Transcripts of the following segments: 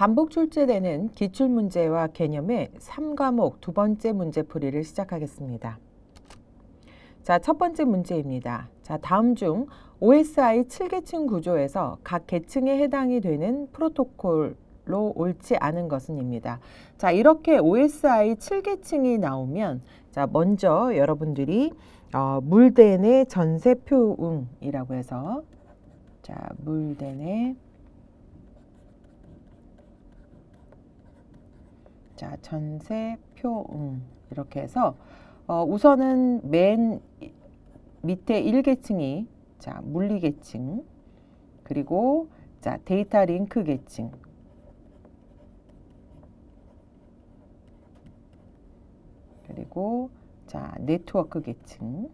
반복 출제되는 기출문제와 개념의 3과목 두 번째 문제풀이를 시작하겠습니다. 자, 첫 번째 문제입니다. 자, 다음 중 OSI 7계층 구조에서 각 계층에 해당이 되는 프로토콜로 옳지 않은 것은입니다. 자, 이렇게 OSI 7계층이 나오면 자, 먼저 여러분들이 물대내 전세표응이라고 해서 자, 물대내 자, 전세표응 이렇게 해서 우선은 맨 밑에 1계층이 자, 물리계층, 그리고 자, 데이터 링크 계층, 그리고 자, 네트워크 계층,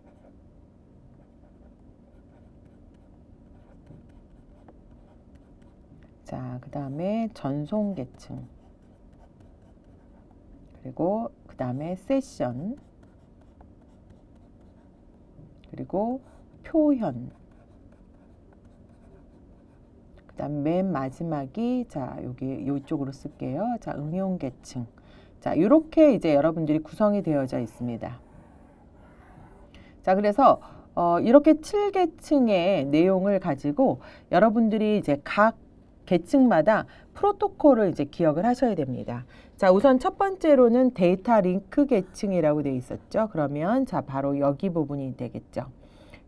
자, 그 다음에 전송 계층, 그리고 그 다음에 세션, 그리고 표현, 그 다음 맨 마지막이 자, 여기 요쪽으로 쓸게요. 자, 응용 계층. 자, 이렇게 이제 여러분들이 구성이 되어져 있습니다. 자, 그래서 이렇게 7계층의 내용을 가지고 여러분들이 이제 각 계층마다 프로토콜을 이제 기억을 하셔야 됩니다. 자, 우선 첫 번째로는 데이터 링크 계층이라고 되어 있었죠. 그러면 자, 바로 여기 부분이 되겠죠.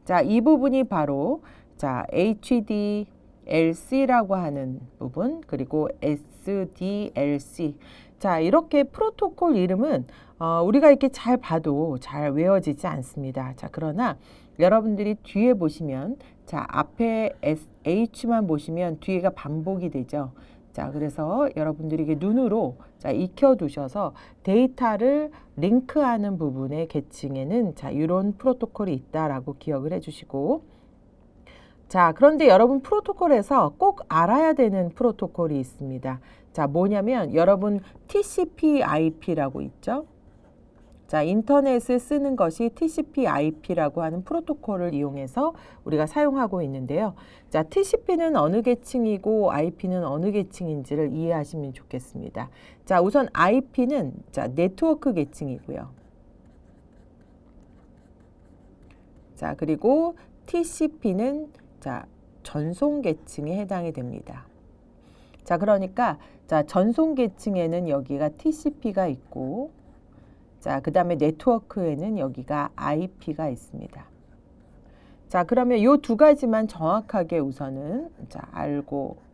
자, 이 부분이 바로 자, HDLC라고 하는 부분, 그리고 SDLC. 자, 이렇게 프로토콜 이름은 우리가 이렇게 잘 봐도 잘 외워지지 않습니다. 자, 그러나 여러분들이 뒤에 보시면 자, 앞에 H만 보시면 뒤에가 반복이 되죠. 자, 그래서 여러분들이 이게 눈으로 자, 익혀두셔서 데이터를 링크하는 부분의 계층에는 자, 이런 프로토콜이 있다라고 기억을 해주시고, 자, 그런데 여러분 프로토콜에서 꼭 알아야 되는 프로토콜이 있습니다. 자, 뭐냐면 여러분 TCP/IP라고 있죠. 자, 인터넷을 쓰는 것이 TCP/IP라고 하는 프로토콜을 이용해서 우리가 사용하고 있는데요. 자, TCP는 어느 계층이고 IP는 어느 계층인지를 이해하시면 좋겠습니다. 자, 우선 IP는 자, 네트워크 계층이고요. 자, 그리고 TCP는 자, 전송 계층에 해당이 됩니다. 자, 그러니까 자, 전송 계층에는 여기가 TCP가 있고, 자, 그 다음에 네트워크에는 여기가 IP가 있습니다. 자, 그러면 이 두 가지만 정확하게 우선은 자, 알고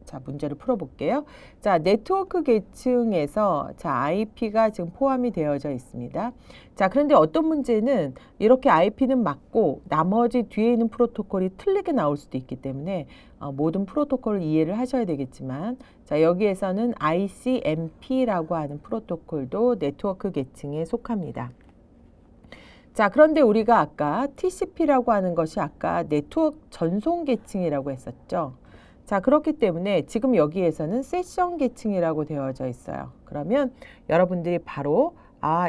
자, 문제를 풀어볼게요. 자, 네트워크 계층에서 자, IP가 지금 포함이 되어져 있습니다. 자, 그런데 어떤 문제는 이렇게 IP는 맞고 나머지 뒤에 있는 프로토콜이 틀리게 나올 수도 있기 때문에 모든 프로토콜을 이해를 하셔야 되겠지만, 자, 여기에서는 ICMP라고 하는 프로토콜도 네트워크 계층에 속합니다. 자, 그런데 우리가 아까 TCP라고 하는 것이 아까 네트워크 전송 계층이라고 했었죠. 자, 그렇기 때문에 지금 여기에서는 세션 계층이라고 되어져 있어요. 그러면 여러분들이 바로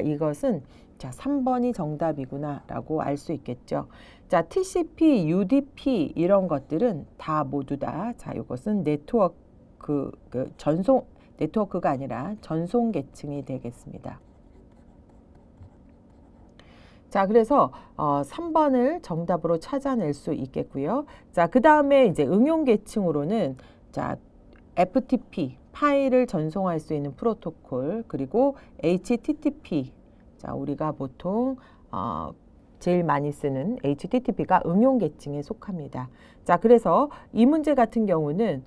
이것은 자, 3번이 정답이구나 라고 알 수 있겠죠. 자, TCP, UDP 이런 것들은 다 모두 다 자, 이것은 네트워크 전송 네트워크가 아니라 전송 계층이 되겠습니다. 자, 그래서 3번을 정답으로 찾아낼 수 있겠고요. 자, 그 다음에 이제 응용 계층으로는 자, FTP, 파일을 전송할 수 있는 프로토콜, 그리고 HTTP. 자, 우리가 보통 제일 많이 쓰는 HTTP가 응용 계층에 속합니다. 자, 그래서 이 문제 같은 경우는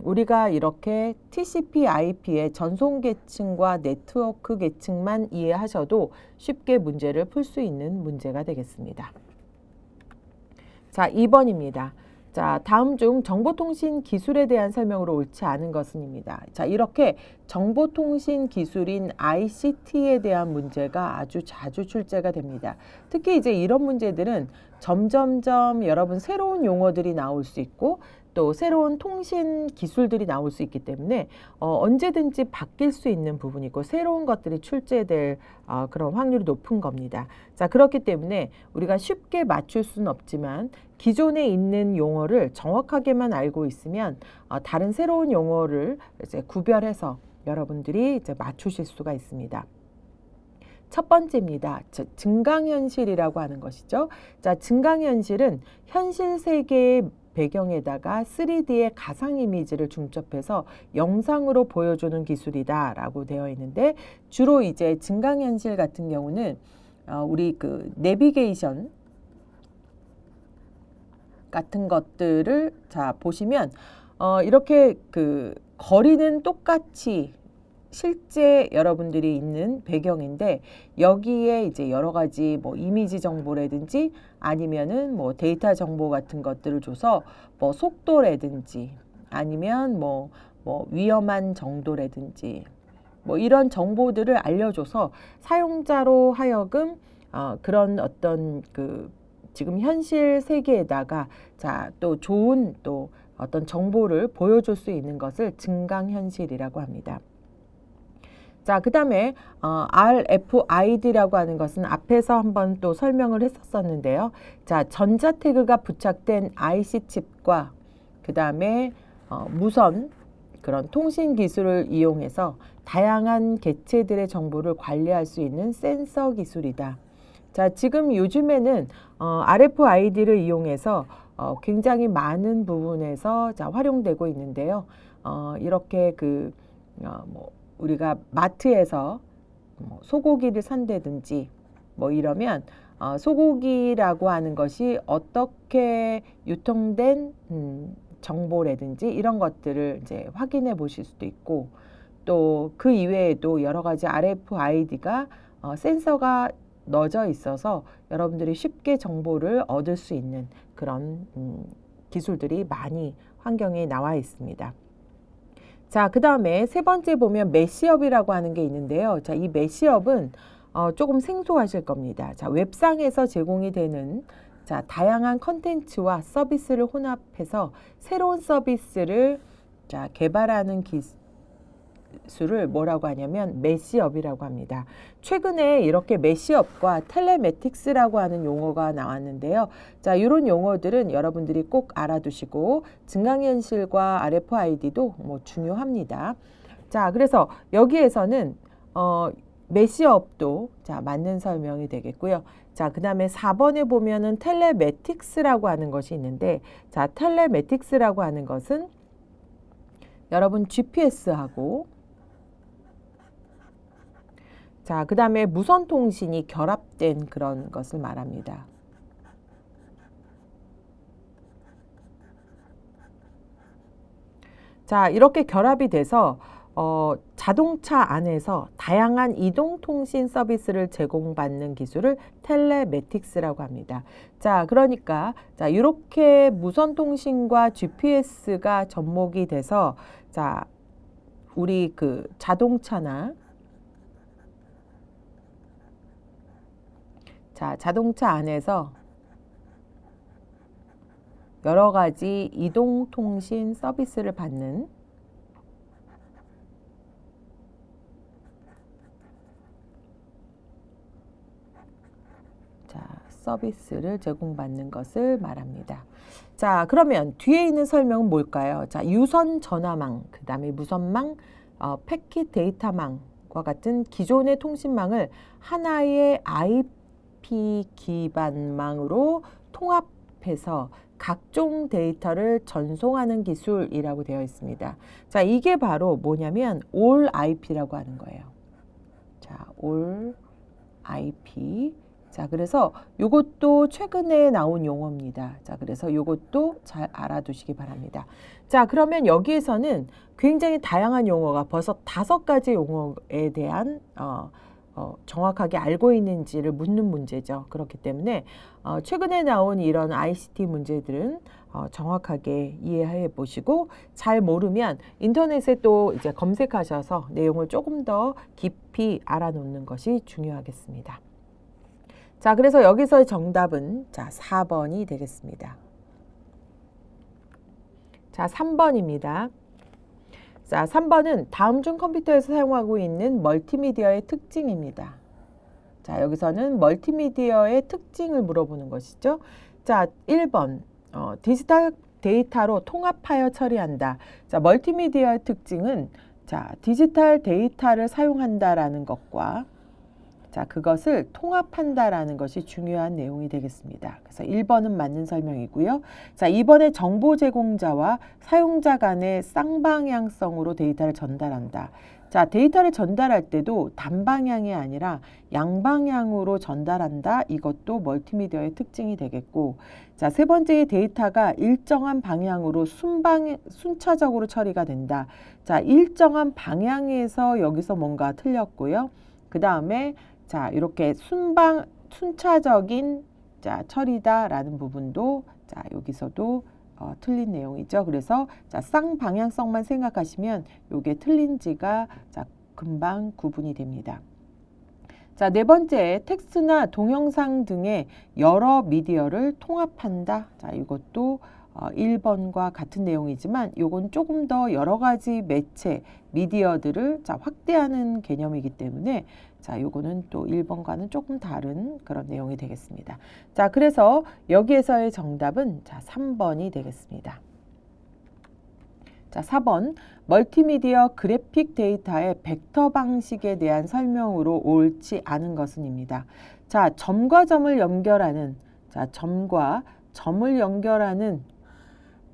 우리가 이렇게 TCP/IP의 전송 계층과 네트워크 계층만 이해하셔도 쉽게 문제를 풀 수 있는 문제가 되겠습니다. 자, 2번입니다. 자, 다음 중 정보통신 기술에 대한 설명으로 옳지 않은 것은입니다. 자, 이렇게 정보통신 기술인 ICT에 대한 문제가 아주 자주 출제가 됩니다. 특히 이제 이런 문제들은 점점점 여러분 새로운 용어들이 나올 수 있고, 또 새로운 통신 기술들이 나올 수 있기 때문에 언제든지 바뀔 수 있는 부분이고 새로운 것들이 출제될 그런 확률이 높은 겁니다. 자, 그렇기 때문에 우리가 쉽게 맞출 수는 없지만 기존에 있는 용어를 정확하게만 알고 있으면 다른 새로운 용어를 이제 구별해서 여러분들이 이제 맞추실 수가 있습니다. 첫 번째입니다. 증강현실이라고 하는 것이죠. 자, 증강현실은 현실 세계의 배경에다가 3D의 가상 이미지를 중첩해서 영상으로 보여주는 기술이다라고 되어 있는데, 주로 이제 증강현실 같은 경우는 우리 그 내비게이션 같은 것들을 자 보시면 이렇게 그 거리는 똑같이 실제 여러분들이 있는 배경인데, 여기에 이제 여러 가지 뭐 이미지 정보라든지 아니면은 뭐 데이터 정보 같은 것들을 줘서 뭐 속도라든지 아니면 뭐 위험한 정도라든지 뭐 이런 정보들을 알려줘서 사용자로 하여금 그런 어떤 그 지금 현실 세계에다가 자 또 좋은 또 어떤 정보를 보여줄 수 있는 것을 증강현실이라고 합니다. 자, 그 다음에 RFID라고 하는 것은 앞에서 한번 또 설명을 했었는데요. 자, 전자태그가 부착된 IC 칩과 그 다음에 무선 그런 통신 기술을 이용해서 다양한 객체들의 정보를 관리할 수 있는 센서 기술이다. 자, 지금 요즘에는 RFID를 이용해서 굉장히 많은 부분에서 자, 활용되고 있는데요. 이렇게 뭐 우리가 마트에서 소고기를 산다든지 뭐 이러면 소고기라고 하는 것이 어떻게 유통된 정보라든지 이런 것들을 이제 확인해 보실 수도 있고, 또 그 이외에도 여러 가지 RFID가 센서가 넣어져 있어서 여러분들이 쉽게 정보를 얻을 수 있는 그런 기술들이 많이 환경에 나와 있습니다. 자, 그 다음에 세 번째 보면 매시업이라고 하는 게 있는데요. 자, 이 매시업은 조금 생소하실 겁니다. 자, 웹상에서 제공이 되는 자, 다양한 컨텐츠와 서비스를 혼합해서 새로운 서비스를 자, 개발하는 기술을 뭐라고 하냐면 매시업이라고 합니다. 최근에 이렇게 매시업과 텔레매틱스라고 하는 용어가 나왔는데요. 자, 이런 용어들은 여러분들이 꼭 알아두시고 증강현실과 RFID도 뭐 중요합니다. 자, 그래서 여기에서는 매시업도 자, 맞는 설명이 되겠고요. 자, 그 다음에 4번에 보면은 텔레매틱스라고 하는 것이 있는데, 자, 텔레매틱스라고 하는 것은 여러분 GPS하고 자, 그 다음에 무선 통신이 결합된 그런 것을 말합니다. 자, 이렇게 결합이 돼서 자동차 안에서 다양한 이동통신 서비스를 제공받는 기술을 텔레매틱스라고 합니다. 자, 그러니까 자, 이렇게 무선통신과 GPS가 접목이 돼서 자, 우리 그 자동차나 자, 자동차 안에서 여러 가지 이동통신 서비스를 받는 자, 서비스를 제공받는 것을 말합니다. 자, 그러면 뒤에 있는 설명은 뭘까요? 자, 유선 전화망, 그 다음에 무선망, 패킷 데이터망과 같은 기존의 통신망을 하나의 IP 기반망으로 통합해서 각종 데이터를 전송하는 기술이라고 되어 있습니다. 자, 이게 바로 뭐냐면 All IP라고 하는 거예요. 자, All IP. 자, 그래서 요것도 최근에 나온 용어입니다. 자, 그래서 요것도 잘 알아두시기 바랍니다. 자, 그러면 여기에서는 굉장히 다양한 용어가 벌써 5가지 용어에 대한 정확하게 알고 있는지를 묻는 문제죠. 그렇기 때문에 최근에 나온 이런 ICT 문제들은 정확하게 이해해 보시고, 잘 모르면 인터넷에 또 이제 검색하셔서 내용을 조금 더 깊이 알아놓는 것이 중요하겠습니다. 자, 그래서 여기서의 정답은 자, 4번이 되겠습니다. 자, 3번입니다. 자, 3번은 다음 중 컴퓨터에서 사용하고 있는 멀티미디어의 특징입니다. 자, 여기서는 멀티미디어의 특징을 물어보는 것이죠. 자, 1번 디지털 데이터로 통합하여 처리한다. 자, 멀티미디어의 특징은 자, 디지털 데이터를 사용한다라는 것과 자, 그것을 통합한다라는 것이 중요한 내용이 되겠습니다. 그래서 1번은 맞는 설명이고요. 자, 2번의 정보 제공자와 사용자 간의 쌍방향성으로 데이터를 전달한다. 자, 데이터를 전달할 때도 단방향이 아니라 양방향으로 전달한다. 이것도 멀티미디어의 특징이 되겠고, 자, 세 번째의 데이터가 일정한 방향으로 순차적으로 처리가 된다. 자, 일정한 방향에서 여기서 뭔가 틀렸고요. 그 다음에 자, 이렇게 순차적인 자, 처리다라는 부분도 자, 여기서도 틀린 내용이죠. 그래서 자, 쌍방향성만 생각하시면 이게 틀린지가 자, 금방 구분이 됩니다. 자, 네 번째, 텍스트나 동영상 등의 여러 미디어를 통합한다. 자, 이것도 1번과 같은 내용이지만 이건 조금 더 여러 가지 매체, 미디어들을 자, 확대하는 개념이기 때문에 자, 요거는 또 1번과는 조금 다른 그런 내용이 되겠습니다. 자, 그래서 여기에서의 정답은 자, 3번이 되겠습니다. 자, 4번 멀티미디어 그래픽 데이터의 벡터 방식에 대한 설명으로 옳지 않은 것은입니다. 자, 점과 점을 연결하는 자, 점과 점을 연결하는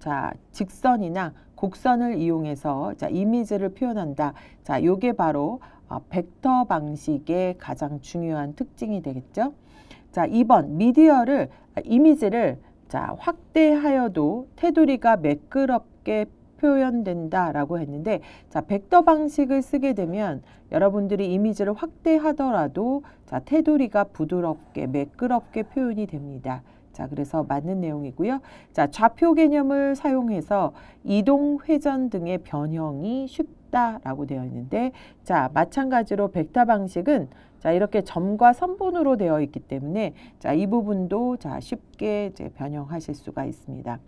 자, 직선이나 곡선을 이용해서 자, 이미지를 표현한다. 자, 요게 바로 벡터 방식의 가장 중요한 특징이 되겠죠. 자, 2번 이미지를 자, 확대하여도 테두리가 매끄럽게 표현된다라고 했는데 자, 벡터 방식을 쓰게 되면 여러분들이 이미지를 확대하더라도 자, 테두리가 부드럽게 매끄럽게 표현이 됩니다. 자, 그래서 맞는 내용이고요. 자, 좌표 개념을 사용해서 이동, 회전 등의 변형이 쉽다라고 되어 있는데 자, 마찬가지로 벡터 방식은 자, 이렇게 점과 선분으로 되어 있기 때문에 자, 이 부분도 자, 쉽게 이제 변형하실 수가 있습니다.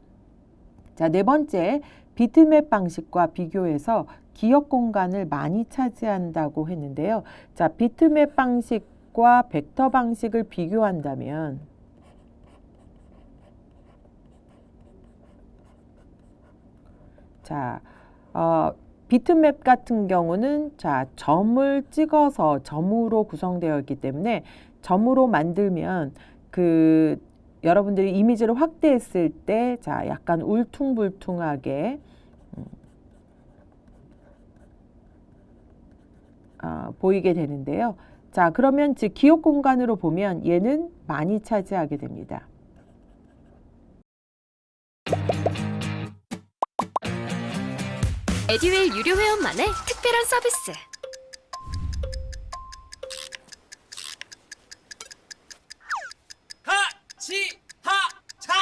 자, 네 번째, 비트맵 방식과 비교해서 기억 공간을 많이 차지한다고 했는데요. 자, 비트맵 방식과 벡터 방식을 비교한다면 자, 비트맵 같은 경우는 자, 점을 찍어서 점으로 구성되어 있기 때문에 점으로 만들면 그 여러분들이 이미지를 확대했을 때 자, 약간 울퉁불퉁하게 보이게 되는데요. 자, 그러면 즉 기억 공간으로 보면 얘는 많이 차지하게 됩니다. 에듀윌 유료 회원만의 특별한 서비스. 하치하차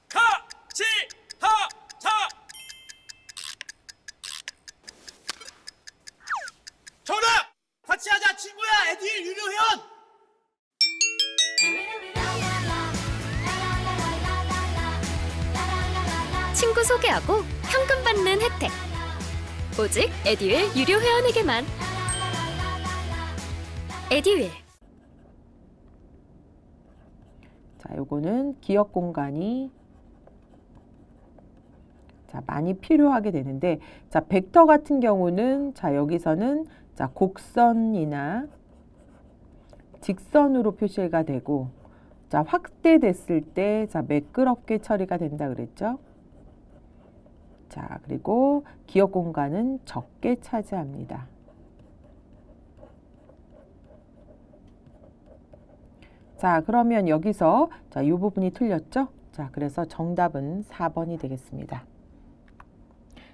하치하차 정답! 같이 하자 친구야 에듀윌 유료 회원! 친구 소개하고 현금 받는 혜택. 오직 에듀윌 유료 회원에게만. 에듀윌. 자, 요거는 기억 공간이 자, 많이 필요하게 되는데 자, 벡터 같은 경우는 자, 여기서는 자, 곡선이나 직선으로 표시가 되고 자, 확대됐을 때 자, 매끄럽게 처리가 된다 그랬죠. 자, 그리고 기억 공간은 적게 차지합니다. 자, 그러면 여기서 자, 이 부분이 틀렸죠? 자, 그래서 정답은 4번이 되겠습니다.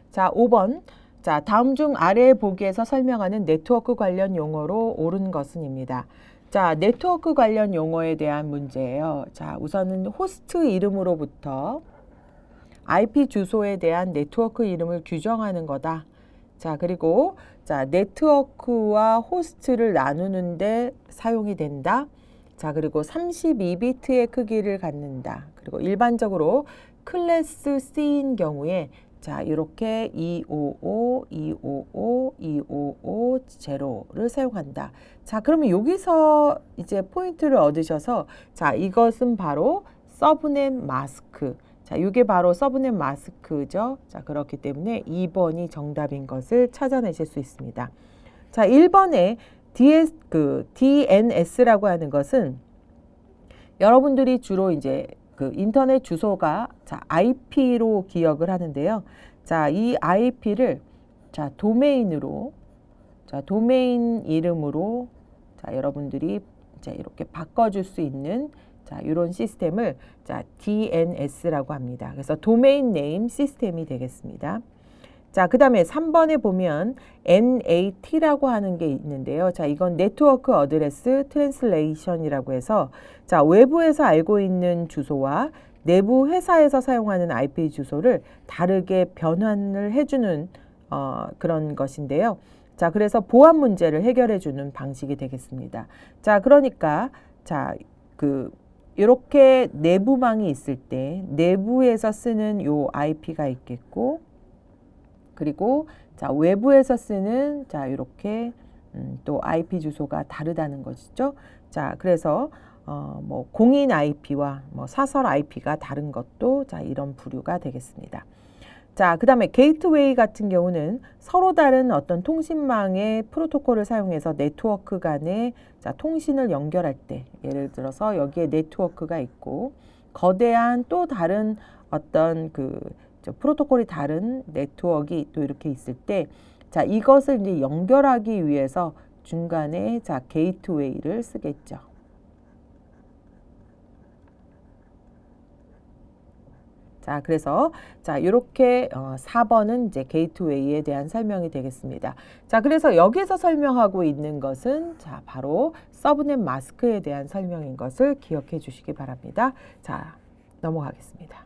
자, 5번. 자, 다음 중 아래 보기에서 설명하는 네트워크 관련 용어로 옳은 것은입니다. 자, 네트워크 관련 용어에 대한 문제예요. 자, 우선은 호스트 이름으로부터 IP 주소에 대한 네트워크 이름을 규정하는 거다. 자, 그리고 자, 네트워크와 호스트를 나누는데 사용이 된다. 자, 그리고 32비트의 크기를 갖는다. 그리고 일반적으로 클래스 C인 경우에 자, 이렇게 255, 255, 255, 0를 사용한다. 자, 그러면 여기서 이제 포인트를 얻으셔서 자, 이것은 바로 서브넷 마스크. 자, 이게 바로 서브넷 마스크죠. 자, 그렇기 때문에 2번이 정답인 것을 찾아내실 수 있습니다. 자, 1번에 DNS라고 하는 것은 여러분들이 주로 이제 그 인터넷 주소가 자, IP로 기억을 하는데요. 자, 이 IP를 자, 도메인으로 자, 도메인 이름으로 자, 여러분들이 자, 이렇게 바꿔줄 수 있는 자, 이런 시스템을 자, DNS라고 합니다. 그래서 도메인 네임 시스템이 되겠습니다. 자, 그 다음에 3번에 보면 NAT라고 하는 게 있는데요. 자, 이건 네트워크 어드레스 트랜슬레이션이라고 해서 자, 외부에서 알고 있는 주소와 내부 회사에서 사용하는 IP 주소를 다르게 변환을 해주는 그런 것인데요. 자, 그래서 보안 문제를 해결해 주는 방식이 되겠습니다. 자, 그러니까 자, 이렇게 내부망이 있을 때 내부에서 쓰는 요 IP가 있겠고, 그리고 자, 외부에서 쓰는 자, 이렇게 또 IP 주소가 다르다는 것이죠. 자, 그래서 뭐 공인 IP와 뭐 사설 IP가 다른 것도 자, 이런 부류가 되겠습니다. 자, 그 다음에 게이트웨이 같은 경우는 서로 다른 어떤 통신망의 프로토콜을 사용해서 네트워크 간의 자, 통신을 연결할 때, 예를 들어서 여기에 네트워크가 있고 거대한 또 다른 어떤 프로토콜이 다른 네트워크가 또 이렇게 있을 때, 자, 이것을 이제 연결하기 위해서 중간에 자, 게이트웨이를 쓰겠죠. 자, 그래서 자, 이렇게 4번은 이제 게이트웨이에 대한 설명이 되겠습니다. 자, 그래서 여기서 설명하고 있는 것은 자, 바로 서브넷 마스크에 대한 설명인 것을 기억해 주시기 바랍니다. 자, 넘어가겠습니다.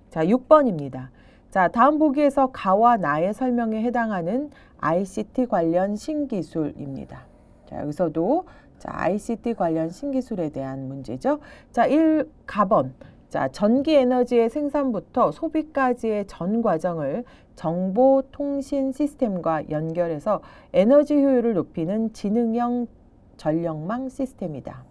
자, 6번입니다. 자, 다음 보기에서 가와 나의 설명에 해당하는 ICT 관련 신기술입니다. 자, 여기서도 자, ICT 관련 신기술에 대한 문제죠. 자, 1가번. 자, 전기 에너지의 생산부터 소비까지의 전 과정을 정보통신 시스템과 연결해서 에너지 효율을 높이는 지능형 전력망 시스템이다.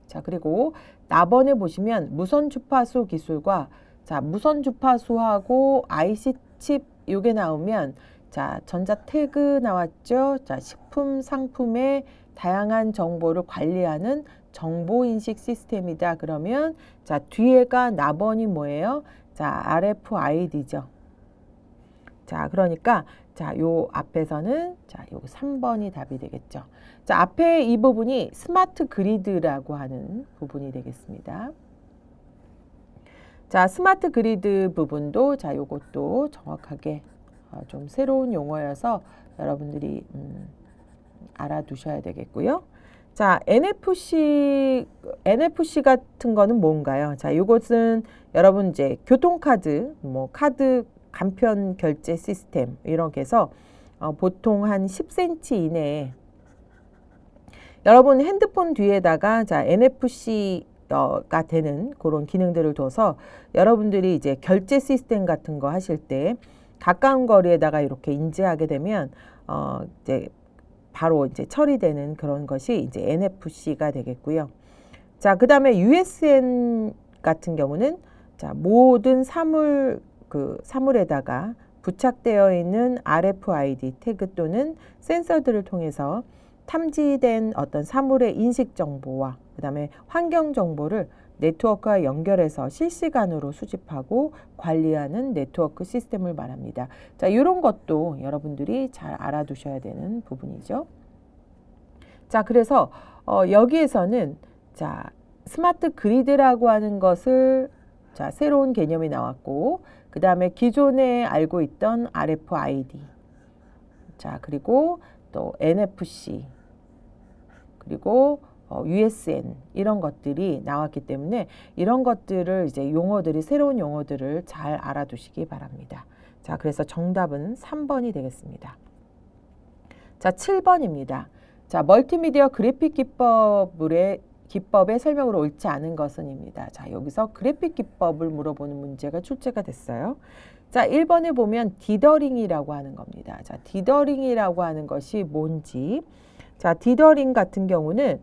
자, 그리고 나번에 보시면 무선 주파수 기술과 자, 무선 주파수하고 IC 칩 요게 나오면 자, 전자 태그 나왔죠. 자, 식품 상품의 다양한 정보를 관리하는 정보인식 시스템이다. 그러면 자, 뒤에가 나번이 뭐예요? 자, RFID죠. 자, 그러니까 자, 요 앞에서는 자, 요 3번이 답이 되겠죠. 자, 앞에 이 부분이 스마트 그리드라고 하는 부분이 되겠습니다. 자, 스마트 그리드 부분도 자, 요것도 정확하게 좀 새로운 용어여서 여러분들이 알아두셔야 되겠고요. 자, NFC 같은 거는 뭔가요? 자, 이것은 여러분 이제 교통카드, 뭐 카드 간편 결제 시스템 이렇게 해서 보통 한 10cm 이내에 여러분 핸드폰 뒤에다가 자, NFC가 되는 그런 기능들을 둬서 여러분들이 이제 결제 시스템 같은 거 하실 때 가까운 거리에다가 이렇게 인지하게 되면 이제 바로 이제 처리되는 그런 것이 이제 NFC가 되겠고요. 자, 그 다음에 USN 같은 경우는 자, 모든 사물에다가 부착되어 있는 RFID 태그 또는 센서들을 통해서 탐지된 어떤 사물의 인식 정보와 그 다음에 환경 정보를 네트워크와 연결해서 실시간으로 수집하고 관리하는 네트워크 시스템을 말합니다. 자, 이런 것도 여러분들이 잘 알아두셔야 되는 부분이죠. 자, 그래서 여기에서는 자, 스마트 그리드라고 하는 것을 자, 새로운 개념이 나왔고, 그 다음에 기존에 알고 있던 RFID, 자, 그리고 또 NFC, 그리고 USN 이런 것들이 나왔기 때문에 이런 것들을 이제 용어들이 새로운 용어들을 잘 알아두시기 바랍니다. 자, 그래서 정답은 3번이 되겠습니다. 자, 7번입니다. 자, 멀티미디어 그래픽 기법의 설명으로 옳지 않은 것은입니다. 자, 여기서 그래픽 기법을 물어보는 문제가 출제가 됐어요. 자, 1번에 보면 디더링이라고 하는 겁니다. 자, 디더링이라고 하는 것이 뭔지. 자, 디더링 같은 경우는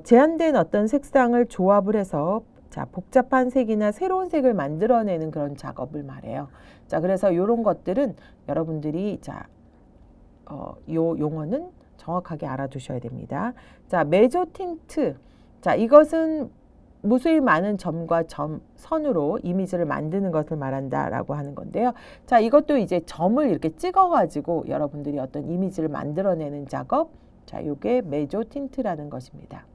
제한된 어떤 색상을 조합을 해서 자, 복잡한 색이나 새로운 색을 만들어내는 그런 작업을 말해요. 자, 그래서 이런 것들은 여러분들이 자, 요 용어는 정확하게 알아두셔야 됩니다. 자, 메조 틴트. 자, 이것은 무수히 많은 점과 선으로 이미지를 만드는 것을 말한다라고 하는 건데요. 자, 이것도 이제 점을 이렇게 찍어가지고 여러분들이 어떤 이미지를 만들어내는 작업. 자, 요게 메조 틴트라는 것입니다.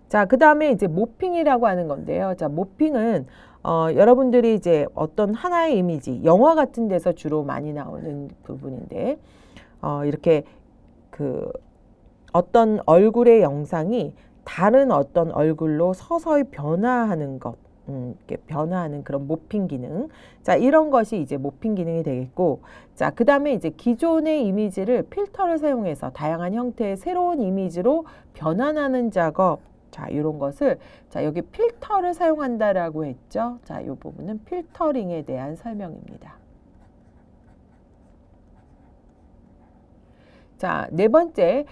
자, 그 다음에 이제 모핑이라고 하는 건데요. 자, 모핑은 여러분들이 이제 어떤 하나의 이미지, 영화 같은 데서 주로 많이 나오는 부분인데, 이렇게 어떤 얼굴의 영상이 다른 어떤 얼굴로 서서히 변화하는 것, 이렇게 변화하는 그런 모핑 기능. 자, 이런 것이 이제 모핑 기능이 되겠고, 자, 그 다음에 이제 기존의 이미지를 필터를 사용해서 다양한 형태의 새로운 이미지로 변환하는 작업. 자, 이런 것을, 자, 여기 필터를 사용한다라고 했죠. 자, 이 부분은 필터링에 대한 설명입니다. 자, 네 번째,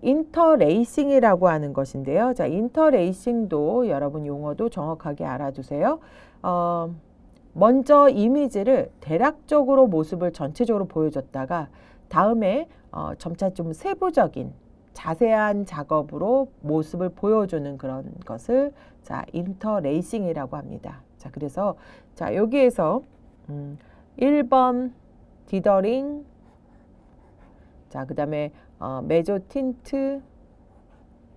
인터레이싱이라고 하는 것인데요. 자, 인터레이싱도 여러분 용어도 정확하게 알아두세요. 먼저 이미지를 대략적으로 모습을 전체적으로 보여줬다가 다음에 점차 좀 세부적인 자세한 작업으로 모습을 보여주는 그런 것을 자, 인터레이싱이라고 합니다. 자, 그래서 자, 여기에서 1번 디더링, 자, 그 다음에 메조 틴트,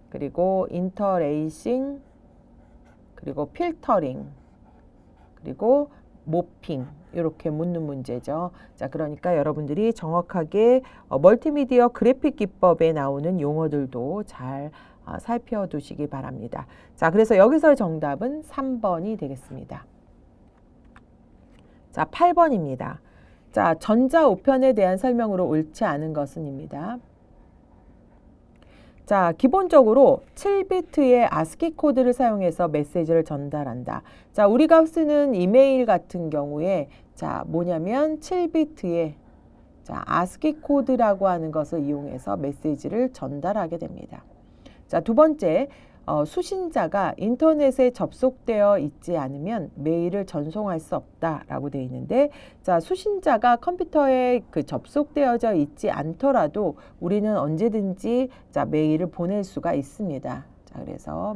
그리고 인터레이싱, 그리고 필터링, 그리고 모핑, 이렇게 묻는 문제죠. 자, 그러니까 여러분들이 정확하게 멀티미디어 그래픽 기법에 나오는 용어들도 잘 살펴두시기 바랍니다. 자, 그래서 여기서 정답은 3번이 되겠습니다. 자, 8번입니다. 자, 전자우편에 대한 설명으로 옳지 않은 것은입니다. 자, 기본적으로 7비트의 아스키 코드를 사용해서 메시지를 전달한다. 자, 우리가 쓰는 이메일 같은 경우에 자, 뭐냐면 7비트의 자, 아스키 코드라고 하는 것을 이용해서 메시지를 전달하게 됩니다. 자, 두 번째, 수신자가 인터넷에 접속되어 있지 않으면 메일을 전송할 수 없다라고 되어 있는데, 자, 수신자가 컴퓨터에 접속되어져 있지 않더라도 우리는 언제든지 자, 메일을 보낼 수가 있습니다. 자, 그래서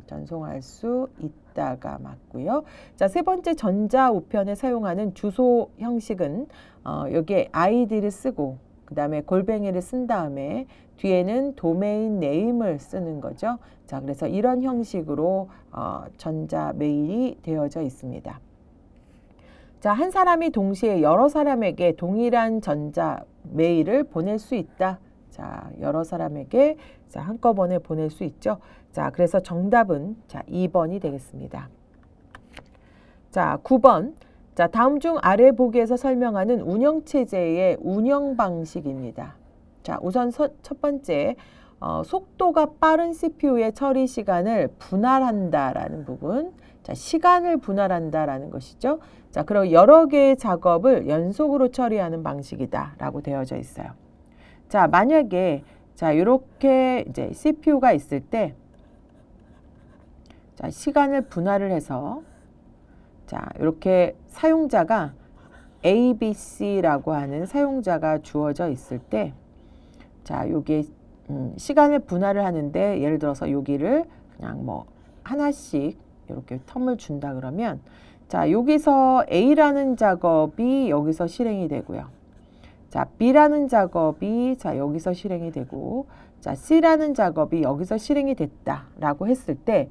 전송할 수 있다가 맞고요. 자, 세 번째 전자우편에 사용하는 주소 형식은 여기에 아이디를 쓰고 그 다음에 골뱅이를 쓴 다음에 뒤에는 도메인 네임을 쓰는 거죠. 자, 그래서 이런 형식으로 전자 메일이 되어져 있습니다. 자, 한 사람이 동시에 여러 사람에게 동일한 전자 메일을 보낼 수 있다. 자, 여러 사람에게 자, 한꺼번에 보낼 수 있죠. 자, 그래서 정답은 자, 2번이 되겠습니다. 자, 9번. 자, 다음 중 아래 보기에서 설명하는 운영체제의 운영 방식입니다. 자, 우선 첫 번째, 속도가 빠른 CPU의 처리 시간을 분할한다라는 부분. 자, 시간을 분할한다라는 것이죠. 자, 그럼 여러 개의 작업을 연속으로 처리하는 방식이다라고 되어져 있어요. 자, 만약에 자, 이렇게 이제 CPU가 있을 때 자, 시간을 분할을 해서 자, 이렇게 사용자가 ABC라고 하는 사용자가 주어져 있을 때 자, 요게 시간을 분할을 하는데 예를 들어서 여기를 그냥 뭐 하나씩 이렇게 텀을 준다 그러면 자, 여기서 A라는 작업이 여기서 실행이 되고요. 자, B라는 작업이 자, 여기서 실행이 되고 자, C라는 작업이 여기서 실행이 됐다라고 했을 때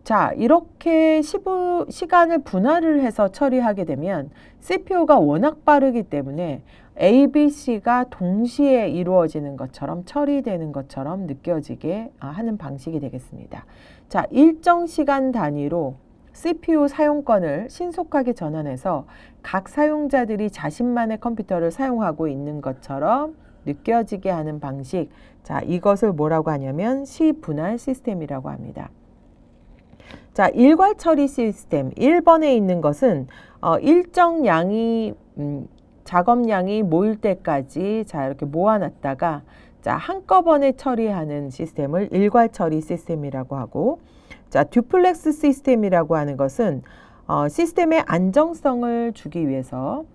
자, 이렇게 시간을 분할을 해서 처리하게 되면 CPU가 워낙 빠르기 때문에 A, B, C가 동시에 이루어지는 것처럼 처리되는 것처럼 느껴지게 하는 방식이 되겠습니다. 자, 일정 시간 단위로 CPU 사용권을 신속하게 전환해서 각 사용자들이 자신만의 컴퓨터를 사용하고 있는 것처럼 느껴지게 하는 방식. 자, 이것을 뭐라고 하냐면 시분할 시스템이라고 합니다. 자, 일괄 처리 시스템 1번에 있는 것은 일정 양이 작업량이 모일 때까지 자 이렇게 모아놨다가 자 한꺼번에 처리하는 시스템을 일괄 처리 시스템이라고 하고, 자 듀플렉스 시스템이라고 하는 것은 시스템의 안정성을 주기 위해서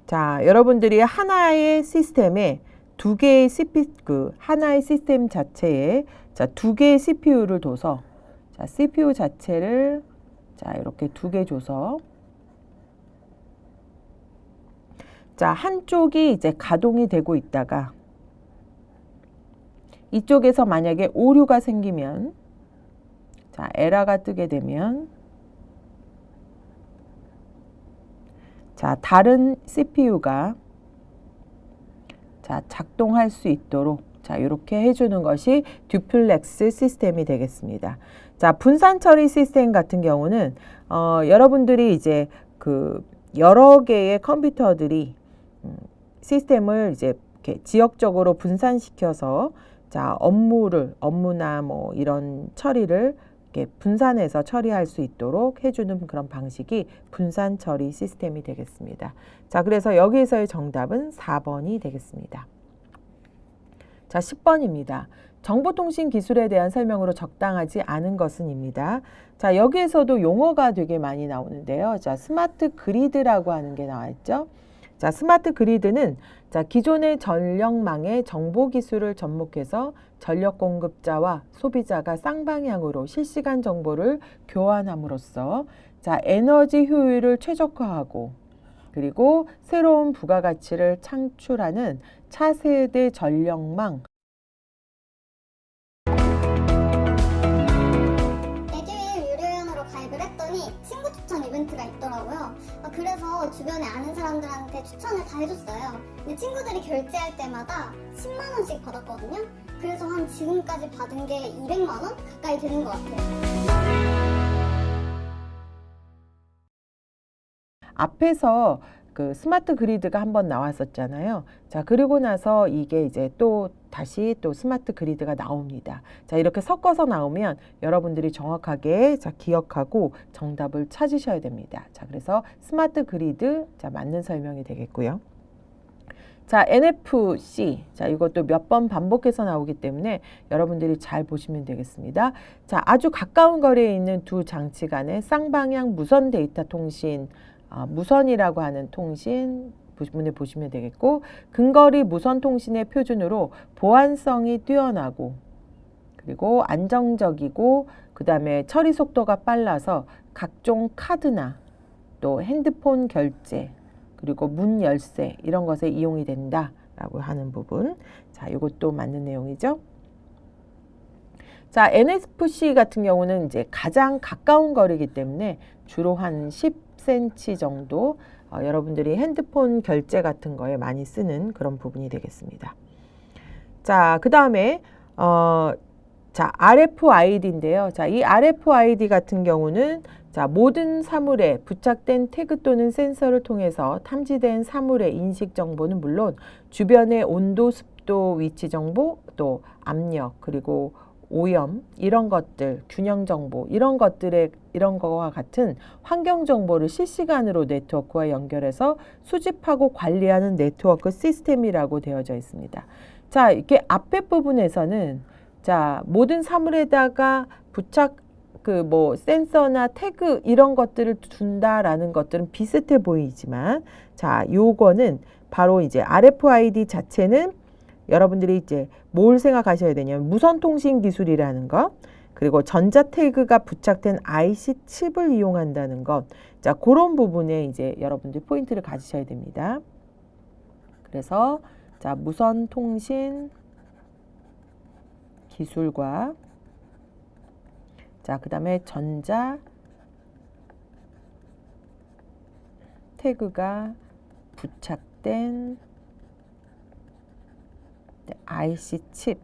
자 여러분들이 하나의 시스템에 두 개의 하나의 시스템 자체에 자 두 개의 CPU를 둬서 자 CPU 자체를 자 이렇게 두 개 줘서 자 한쪽이 이제 가동이 되고 있다가 이쪽에서 만약에 오류가 생기면 자 에러가 뜨게 되면 자 다른 CPU가 자 작동할 수 있도록 자 이렇게 해주는 것이 듀플렉스 시스템이 되겠습니다. 자 분산 처리 시스템 같은 경우는 여러분들이 이제 여러 개의 컴퓨터들이 시스템을 이제 이렇게 지역적으로 분산시켜서 자 업무나 뭐 이런 처리를 이렇게 분산해서 처리할 수 있도록 해주는 그런 방식이 분산 처리 시스템이 되겠습니다. 자 그래서 여기에서의 정답은 4번이 되겠습니다. 자 10번입니다. 정보통신 기술에 대한 설명으로 적당하지 않은 것은입니다. 자 여기에서도 용어가 되게 많이 나오는데요. 자 스마트 그리드라고 하는 게 나와있죠. 자 스마트 그리드는 자 기존의 전력망의 정보 기술을 접목해서 전력 공급자와 소비자가 쌍방향으로 실시간 정보를 교환함으로써 자 에너지 효율을 최적화하고 그리고 새로운 부가가치를 창출하는 차세대 전력망 에듀윌 유료회원으로 가입을 했더니 친구 추천 이벤트가 있더라고요. 그래서 주변에 아는 사람들한테 추천을 다 해줬어요. 근데 친구들이 결제할 때마다 10만 원씩 받았거든요. 그래서 한 지금까지 받은 게 200만 원 가까이 되는 것 같아요. 앞에서 스마트 그리드가 한번 나왔었잖아요. 자, 그리고 나서 이게 이제 다시 스마트 그리드가 나옵니다. 자, 이렇게 섞어서 나오면 여러분들이 정확하게 자, 기억하고 정답을 찾으셔야 됩니다. 자, 그래서 스마트 그리드, 자, 맞는 설명이 되겠고요. 자, NFC. 자, 이것도 몇 번 반복해서 나오기 때문에 여러분들이 잘 보시면 되겠습니다. 자, 아주 가까운 거리에 있는 두 장치 간의 쌍방향 무선 데이터 통신, 무선이라고 하는 통신 부분을 보시면 되겠고, 근거리 무선 통신의 표준으로 보안성이 뛰어나고 그리고 안정적이고 그 다음에 처리 속도가 빨라서 각종 카드나 또 핸드폰 결제 그리고 문 열쇠 이런 것에 이용이 된다라고 하는 부분. 자, 이것도 맞는 내용이죠. 자, NFC 같은 경우는 이제 가장 가까운 거리이기 때문에 주로 한 10cm 정도 여러분들이 핸드폰 결제 같은 거에 많이 쓰는 그런 부분이 되겠습니다. 자, 그 다음에 자, RFID인데요. 자, 이 RFID 같은 경우는 자, 모든 사물에 부착된 태그 또는 센서를 통해서 탐지된 사물의 인식 정보는 물론 주변의 온도, 습도, 위치 정보, 또 압력, 그리고 오염 이런 것들, 균형 정보 이런 거와 같은 환경 정보를 실시간으로 네트워크와 연결해서 수집하고 관리하는 네트워크 시스템이라고 되어져 있습니다. 자, 이렇게 앞에 부분에서는 자, 모든 사물에다가 부착 센서나 태그 이런 것들을 둔다라는 것들은 비슷해 보이지만 자, 요거는 바로 이제 RFID 자체는 여러분들이 이제 뭘 생각하셔야 되냐면 무선 통신 기술이라는 것, 그리고 전자 태그가 부착된 IC 칩을 이용한다는 것. 자, 그런 부분에 이제 여러분들 포인트를 가지셔야 됩니다. 그래서 자, 무선 통신 기술과 자, 그다음에 전자 태그가 부착된 IC 칩